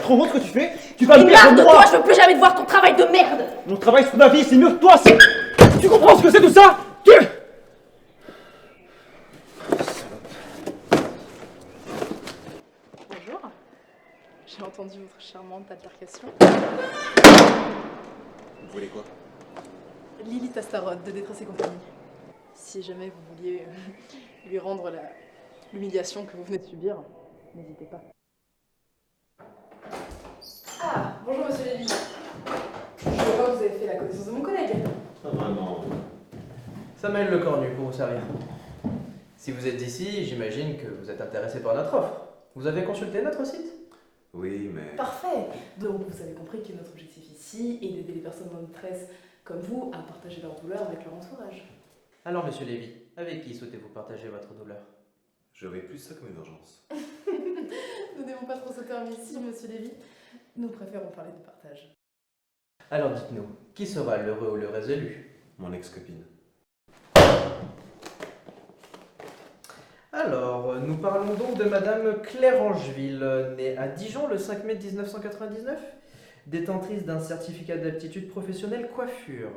te rends compte ce que tu fais? Tu vas me perdre Garde-toi, moi. je veux plus jamais te voir ton travail de merde. Mon travail c'est ma vie, c'est mieux que toi, c'est... Tu comprends ce que c'est tout ça? Bonjour, j'ai entendu votre charmante altercation. Vous voulez quoi? Lily Tastaroth de Détresse et compagnie. Si jamais vous vouliez lui rendre l'humiliation que vous venez de subir, n'hésitez pas. Ah, bonjour monsieur Lévy. Je vois que vous avez fait la connaissance de mon collègue. Ah vraiment. Samuel Le Cornu pour vous servir. Si vous êtes ici, j'imagine que vous êtes intéressé par notre offre. Vous avez consulté notre site? Oui, mais... Parfait. Donc vous avez compris que notre objectif ici est d'aider les personnes en détresse comme vous à partager leur douleur avec leur entourage. Alors, monsieur Lévy, avec qui souhaitez-vous partager votre douleur? Je vais plus ça comme une urgence. Nous n'aimons pas trop ce terme ici, monsieur Lévy. Nous préférons parler de partage. Alors dites-nous, qui sera l'heureux ou l'heureuse élu? Mon ex-copine. Alors, nous parlons donc de Madame Claire Angeville, née à Dijon le 5 mai 1999, détentrice d'un certificat d'aptitude professionnelle coiffure,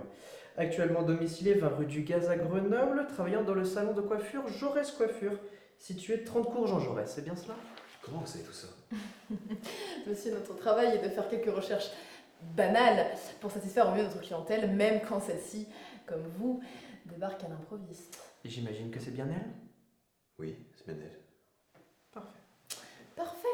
actuellement domiciliée 20 rue du Gaz à Grenoble, travaillant dans le salon de coiffure Jaurès Coiffure, situé 30 cours Jean Jaurès, c'est bien cela? Comment vous savez tout ça? Monsieur, notre travail est de faire quelques recherches banales pour satisfaire au mieux notre clientèle, même quand celle-ci, comme vous, débarque à l'improviste. Et j'imagine que c'est bien elle? Oui, c'est bien elle. Parfait. Parfait.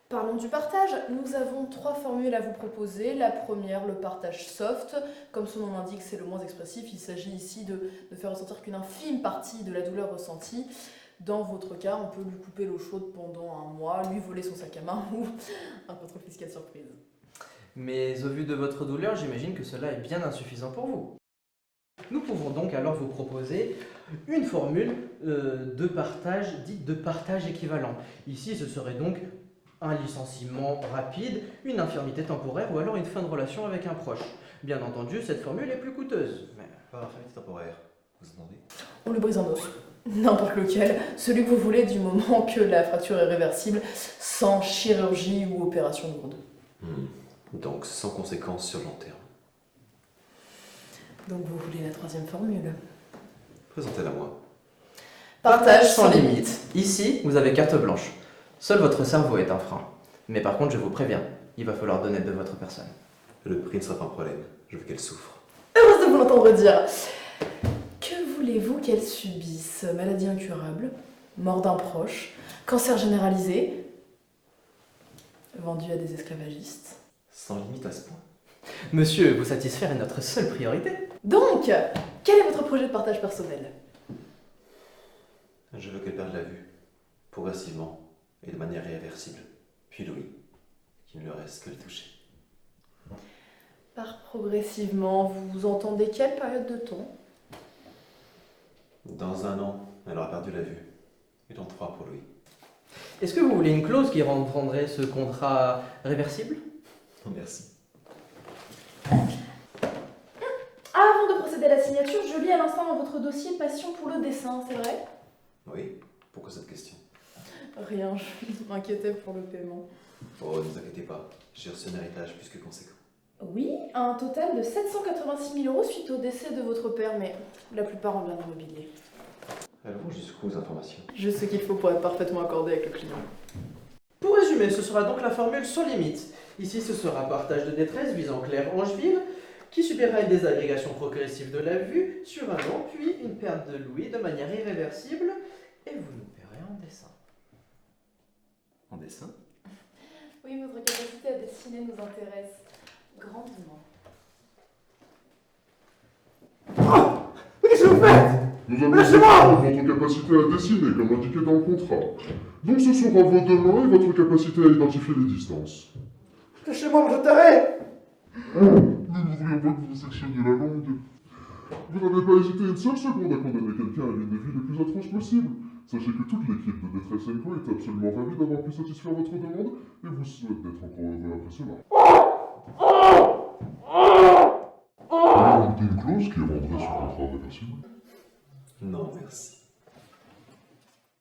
Parlons du partage. Nous avons 3 formules à vous proposer. La première, le partage soft. Comme son nom l'indique, c'est le moins expressif. Il s'agit ici de faire ressentir qu'une infime partie de la douleur ressentie. Dans votre cas, on peut lui couper l'eau chaude pendant un mois, lui voler son sac à main ou un contrôle fiscal surprise. Mais au vu de votre douleur, j'imagine que cela est bien insuffisant pour vous. Nous pouvons donc alors vous proposer une formule de partage, dite de partage équivalent. Ici, ce serait donc un licenciement rapide, une infirmité temporaire ou alors une fin de relation avec un proche. Bien entendu, cette formule est plus coûteuse. Mais... Par infirmité temporaire, vous entendez? On le brise en os. N'importe lequel, celui que vous voulez du moment que la fracture est réversible, sans chirurgie ou opération lourde. Donc sans conséquences sur le long terme. Donc vous voulez la 3e formule. Présentez-la moi. Partage sans limite. Ici, vous avez carte blanche. Seul votre cerveau est un frein. Mais par contre, je vous préviens, il va falloir donner de votre personne. Le prix ne sera pas un problème. Je veux qu'elle souffre. Heureuse de vous l'entendre dire. Que voulez-vous qu'elle subisse? Maladie incurable, mort d'un proche, cancer généralisé, vendu à des esclavagistes. Sans limite à ce point. Monsieur, vous satisfaire est notre seule priorité. Donc, quel est votre projet de partage personnel? Je veux qu'elle perde la vue. Progressivement. Et de manière irréversible. Puis Louis. Qu'il ne lui reste que le toucher. Par progressivement, vous entendez quelle période de temps? Dans 1 an, elle aura perdu la vue. Et dans 3 pour Louis. Est-ce que vous voulez une clause qui rendrait ce contrat réversible? Non, merci. Avant de procéder à la signature, je lis à l'instant dans votre dossier passion pour le dessin, c'est vrai? Oui? Pourquoi cette question? Rien, je m'inquiétais pour le paiement. Oh, ne vous inquiétez pas. J'ai reçu un héritage plus que conséquent. Oui, un total de 786 000 € suite au décès de votre père, mais la plupart en bien immobilier. Elles vont jusqu'où aux informations? Juste ce qu'il faut pour être parfaitement accordé avec le client. Pour résumer, ce sera donc la formule sans limite. Ici, ce sera partage de détresse visant Claire Angeville, qui subira une désagrégation progressive de la vue sur 1 an, puis une perte de l'ouïe de manière irréversible, et vous nous paierez en dessin. En dessin? Oui, votre capacité à dessiner nous intéresse grandement. Qu'est-ce que vous faites? Nous allons Lâchez-moi! vérifier votre capacité à dessiner, comme indiqué dans le contrat. Donc ce sera vos 2 mains et votre capacité à identifier les distances. Lâchez-moi, je tairai! Nous ne voudrions pas que vous sectionniez la langue. Vous n'avez pas hésité une seule seconde à condamner quelqu'un à l'une des vies les plus atroces possibles. Sachez que toute l'équipe de Détresse & Co est absolument ravie d'avoir pu satisfaire votre demande et vous souhaite d'être encore heureux après cela. Vous avez une clause qui rendrait ce contrat réversible? Non, merci.